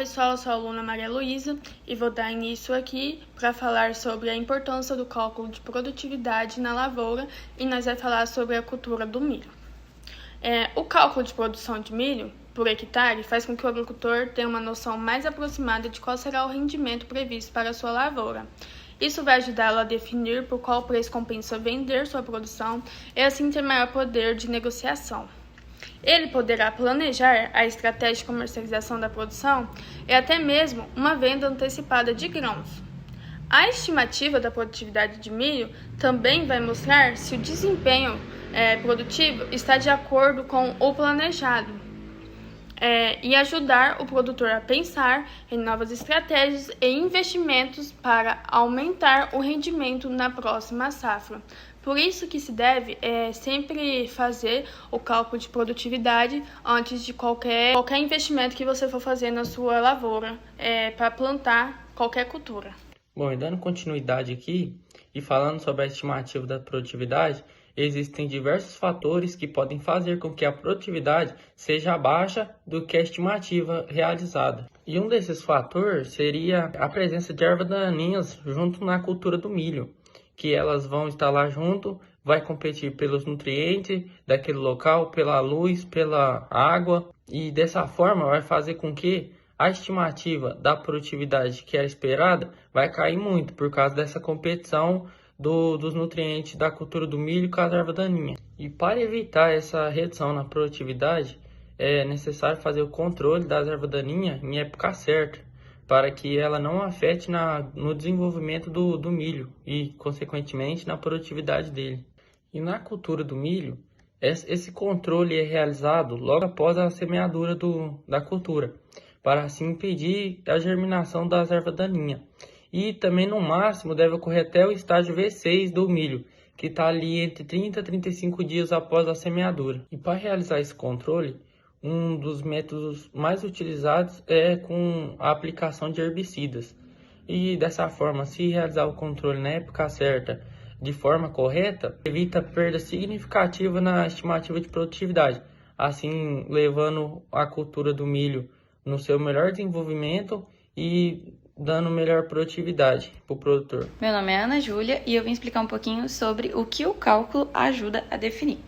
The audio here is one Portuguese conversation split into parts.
pessoal, eu sou a aluna Maria Luísa e vou dar início aqui para falar sobre a importância do cálculo de produtividade na lavoura e nós vamos falar sobre a cultura do milho. O cálculo de produção de milho por hectare faz com que o agricultor tenha uma noção mais aproximada de qual será o rendimento previsto para a sua lavoura. Isso vai ajudá-lo a definir por qual preço compensa vender sua produção e assim ter maior poder de negociação. Ele poderá planejar a estratégia de comercialização da produção e até mesmo uma venda antecipada de grãos. A estimativa da produtividade de milho também vai mostrar se o desempenho produtivo está de acordo com o planejado e ajudar o produtor a pensar em novas estratégias e investimentos para aumentar o rendimento na próxima safra. Por isso que se deve sempre fazer o cálculo de produtividade antes de qualquer investimento que você for fazer na sua lavoura para plantar qualquer cultura. Bom, e dando continuidade aqui e falando sobre a estimativa da produtividade, existem diversos fatores que podem fazer com que a produtividade seja abaixo do que a estimativa realizada. E um desses fatores seria a presença de ervas daninhas junto na cultura do milho, que elas vão estar lá junto, vai competir pelos nutrientes daquele local, pela luz, pela água, e dessa forma vai fazer com que a estimativa da produtividade que era esperada vai cair muito por causa dessa competição dos nutrientes da cultura do milho com as ervas daninhas. E para evitar essa redução na produtividade, é necessário fazer o controle das ervas daninhas em época certa, para que ela não afete no desenvolvimento do milho e, consequentemente, na produtividade dele. E na cultura do milho, esse controle é realizado logo após a semeadura da cultura, para assim impedir a germinação das ervas daninhas. E também, no máximo, deve ocorrer até o estágio V6 do milho, que está ali entre 30 e 35 dias após a semeadura. E para realizar esse controle, um dos métodos mais utilizados é com a aplicação de herbicidas. E dessa forma, se realizar o controle na época certa, de forma correta, evita perda significativa na estimativa de produtividade, assim levando a cultura do milho no seu melhor desenvolvimento e dando melhor produtividade para o produtor. Meu nome é Ana Júlia e eu vim explicar um pouquinho sobre o que o cálculo ajuda a definir.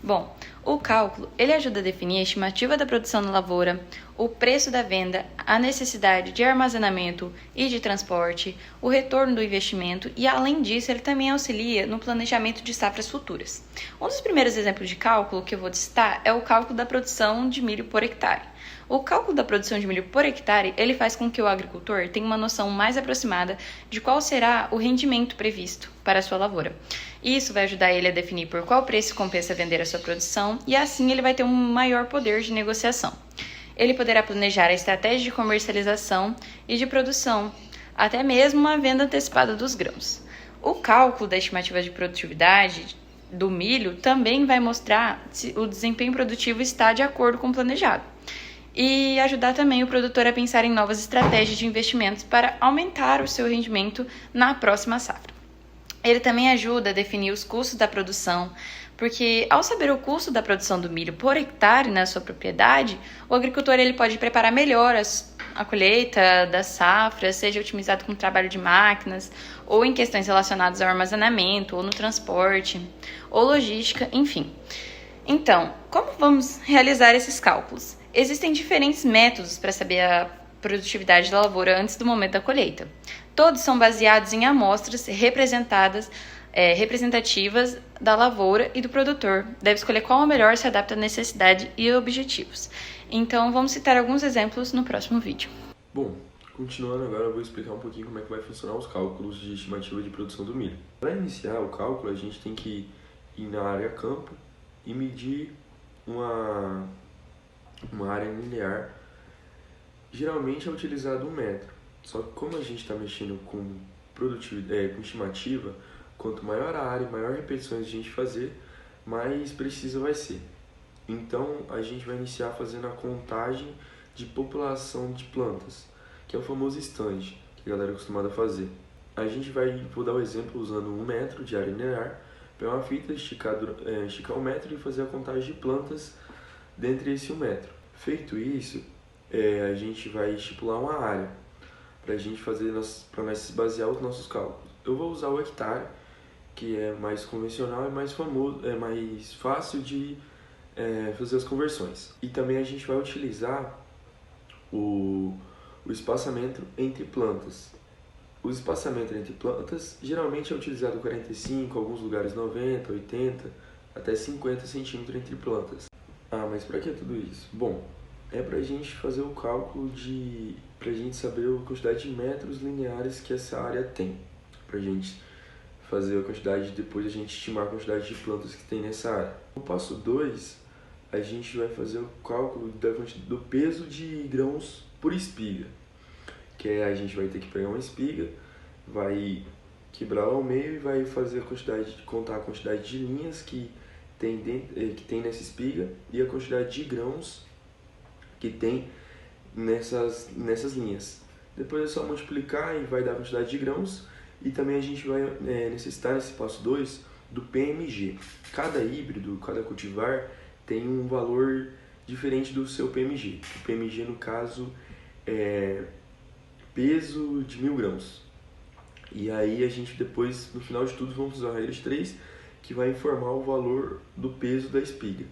Bom, o cálculo ele ajuda a definir a estimativa da produção na lavoura, o preço da venda, a necessidade de armazenamento e de transporte, o retorno do investimento e, além disso, ele também auxilia no planejamento de safras futuras. Um dos primeiros exemplos de cálculo que eu vou citar é o cálculo da produção de milho por hectare. O cálculo da produção de milho por hectare, ele faz com que o agricultor tenha uma noção mais aproximada de qual será o rendimento previsto para a sua lavoura. Isso vai ajudar ele a definir por qual preço compensa vender a sua produção e assim ele vai ter um maior poder de negociação. Ele poderá planejar a estratégia de comercialização e de produção, até mesmo uma venda antecipada dos grãos. O cálculo da estimativa de produtividade do milho também vai mostrar se o desempenho produtivo está de acordo com o planejado. E ajudar também o produtor a pensar em novas estratégias de investimentos para aumentar o seu rendimento na próxima safra. Ele também ajuda a definir os custos da produção, porque ao saber o custo da produção do milho por hectare na sua propriedade, o agricultor ele pode preparar melhor a colheita da safra, seja otimizado com o trabalho de máquinas, ou em questões relacionadas ao armazenamento, ou no transporte, ou logística, enfim. Então, como vamos realizar esses cálculos? Existem diferentes métodos para saber a produtividade da lavoura antes do momento da colheita. Todos são baseados em amostras representativas da lavoura e do produtor. Deve escolher qual é o melhor se adapta à necessidade e objetivos. Então, vamos citar alguns exemplos no próximo vídeo. Bom, continuando agora, eu vou explicar um pouquinho como é que vai funcionar os cálculos de estimativa de produção do milho. Para iniciar o cálculo, a gente tem que ir na área campo e medir uma área linear. Geralmente é utilizado 1 metro, só que como a gente está mexendo com produtividade, com estimativa, quanto maior a área e maior repetições a gente fazer, mais precisa vai ser. Então a gente vai iniciar fazendo a contagem de população de plantas, que é o famoso stand, que a galera é acostumada a fazer. Vou dar o exemplo usando 1 metro de área linear, pegar uma fita, esticar 1 metro e fazer a contagem de plantas dentre esse 1 metro. Feito isso, a gente vai estipular uma área para a gente fazer, para nós basear os nossos cálculos. Eu vou usar o hectare, que é mais convencional e mais famoso, é mais fácil de fazer as conversões. E também a gente vai utilizar o espaçamento entre plantas. O espaçamento entre plantas geralmente é utilizado 45, alguns lugares 90, 80, até 50 centímetros entre plantas. Ah, mas para que tudo isso? Bom, é para a gente fazer o cálculo para a gente saber a quantidade de metros lineares que essa área tem. Para a gente fazer a quantidade, depois a gente estimar a quantidade de plantas que tem nessa área. No passo 2, a gente vai fazer o cálculo do peso de grãos por espiga. Que é, a gente vai ter que pegar uma espiga, vai quebrar ao meio e vai fazer contar a quantidade de linhas que tem nessa espiga e a quantidade de grãos que tem nessas linhas. Depois é só multiplicar e vai dar a quantidade de grãos. E também a gente vai necessitar, nesse passo 2, do PMG. Cada híbrido, cada cultivar tem um valor diferente do seu PMG. O PMG, no caso, é peso de 1.000 grãos. E aí a gente depois, no final de tudo, vamos usar a regra de 3, que vai informar o valor do peso da espiga.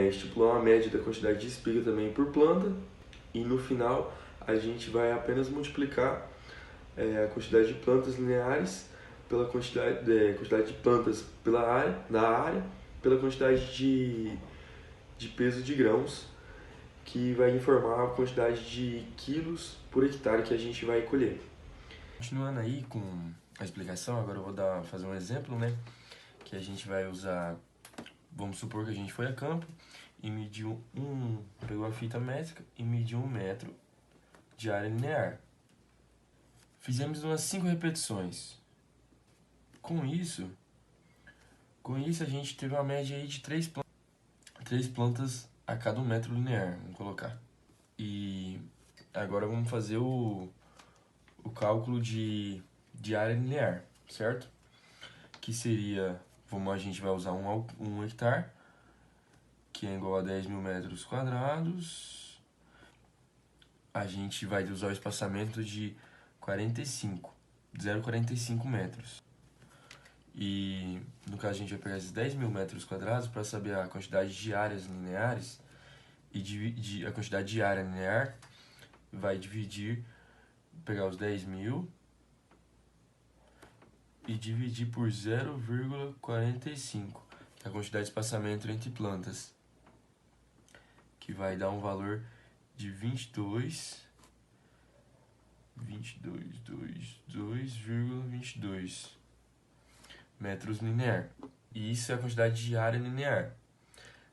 Estipular uma média da quantidade de espiga também por planta. E no final a gente vai apenas multiplicar a quantidade de plantas lineares pela quantidade de plantas na área, pela quantidade de peso de grãos, que vai informar a quantidade de quilos por hectare que a gente vai colher. Continuando aí com a explicação, agora eu vou fazer um exemplo, né? Que a gente vai usar, vamos supor que a gente foi a campo e mediu pegou a fita métrica e mediu 1 metro de área linear. Fizemos umas 5 repetições. Com isso a gente teve uma média aí de 3 plantas a cada 1 metro linear, vamos colocar. E agora vamos fazer o cálculo de área linear, certo? Que seria, a gente vai usar 1 hectare, que é igual a 10.000 metros quadrados. A gente vai usar o espaçamento de 0,45 metros. E no caso a gente vai pegar esses 10.000 metros quadrados para saber a quantidade de áreas lineares e a quantidade de área linear vai pegar os 10.000 e dividir por 0,45, que é a quantidade de espaçamento entre plantas, que vai dar um valor de 22,22 metros linear. E isso é a quantidade de área linear.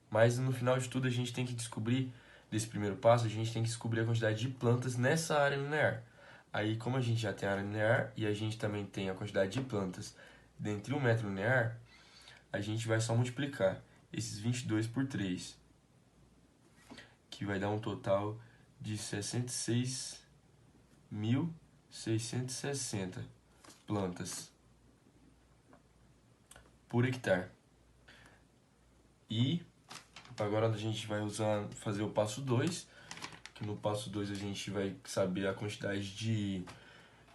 Mas no final de tudo a gente tem que descobrir, desse primeiro passo, a gente tem que descobrir a quantidade de plantas nessa área linear. Aí, como a gente já tem a área linear e a gente também tem a quantidade de plantas dentro de 1 metro linear, a gente vai só multiplicar esses 22 por 3, que vai dar um total de 66.660 plantas por hectare. E agora a gente vai fazer o passo 2, que no passo 2 a gente vai saber a quantidade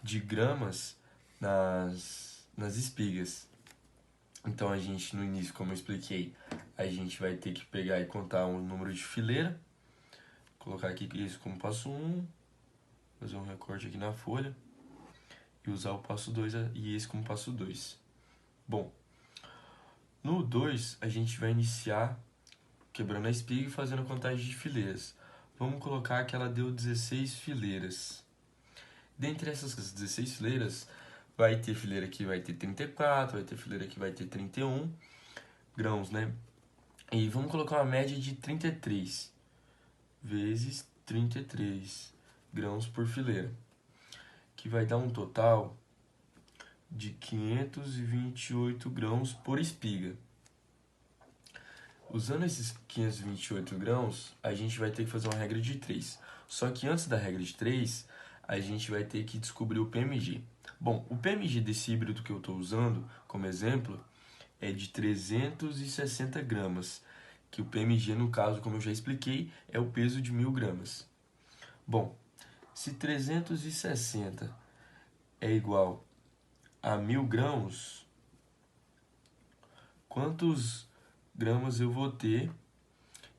de gramas nas espigas. Então a gente, no início, como eu expliquei, a gente vai ter que pegar e contar o número de fileira, colocar aqui isso como passo 1, fazer um recorte aqui na folha e usar o passo 2 e esse como passo 2. Bom, no 2 a gente vai iniciar quebrando a espiga e fazendo a contagem de fileiras. Vamos colocar que ela deu 16 fileiras. Dentre essas 16 fileiras, vai ter fileira que vai ter 34, vai ter fileira que vai ter 31 grãos, né? E vamos colocar uma média de 33 vezes 33 grãos por fileira, que vai dar um total de 528 grãos por espiga. Usando esses 528 grãos, a gente vai ter que fazer uma regra de 3. Só que antes da regra de 3, a gente vai ter que descobrir o PMG. Bom, o PMG desse híbrido que eu estou usando como exemplo é de 360 gramas, que o PMG, no caso, como eu já expliquei, é o peso de 1.000 gramas. Bom, se 360 é igual a 1000 grãos, quantos gramas eu vou ter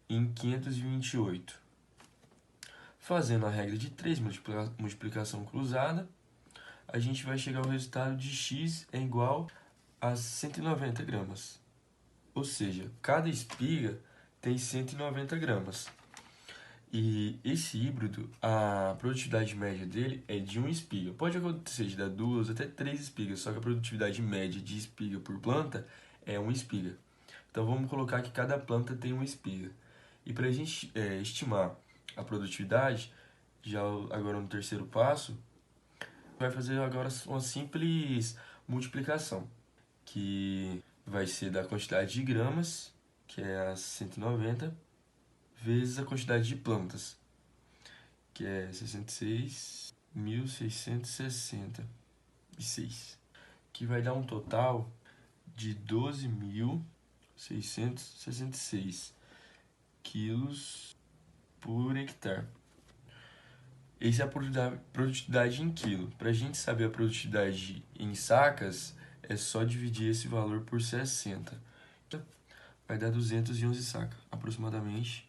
em 528? Fazendo a regra de 3, multiplicação cruzada, a gente vai chegar ao resultado de x é igual a 190 gramas. Ou seja, cada espiga tem 190 gramas. E esse híbrido, a produtividade média dele é de 1 espiga. Pode acontecer de dar 2 até 3 espigas, só que a produtividade média de espiga por planta é 1 espiga. Então vamos colocar que cada planta tem 1 espiga. E para a gente estimar a produtividade, já agora no terceiro passo, vai fazer agora uma simples multiplicação, que vai ser da quantidade de gramas, que é a 190, vezes a quantidade de plantas, que é 66.666, que vai dar um total de 12.666 quilos por hectare. Essa é a produtividade em quilo. Para a gente saber a produtividade em sacas, é só dividir esse valor por 60. Vai dar 211 sacas, aproximadamente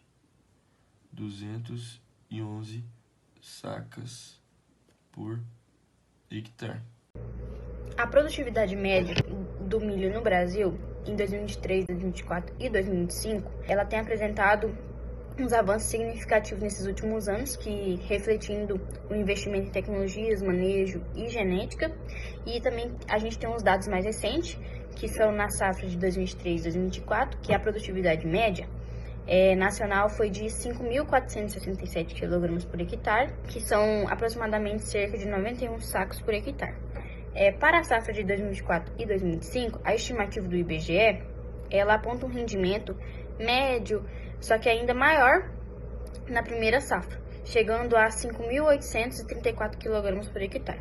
211 sacas por hectare. A produtividade média do milho no Brasil em 2023, 2024 e 2025, ela tem apresentado uns avanços significativos nesses últimos anos, que refletindo o investimento em tecnologias, manejo e genética. E também a gente tem uns dados mais recentes, que são na safra de 2023 e 2024, que a produtividade média nacional foi de 5.467 kg por hectare, que são aproximadamente cerca de 91 sacos por hectare. Para a safra de 2024 e 2025, a estimativa do IBGE, ela aponta um rendimento médio, só que ainda maior na primeira safra, chegando a 5.834 kg por hectare,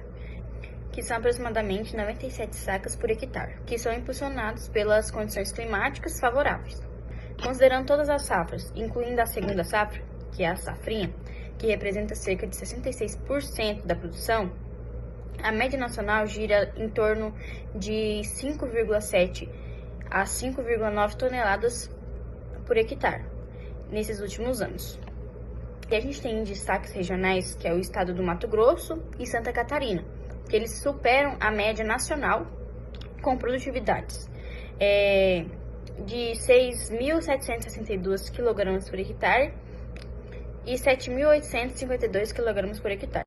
que são aproximadamente 97 sacas por hectare, que são impulsionados pelas condições climáticas favoráveis. Considerando todas as safras, incluindo a segunda safra, que é a safrinha, que representa cerca de 66% da produção, a média nacional gira em torno de 5,7 a 5,9 toneladas por hectare nesses últimos anos. E a gente tem destaques regionais, que é o estado do Mato Grosso e Santa Catarina, que eles superam a média nacional com produtividades de 6.762 kg por hectare e 7.852 kg por hectare.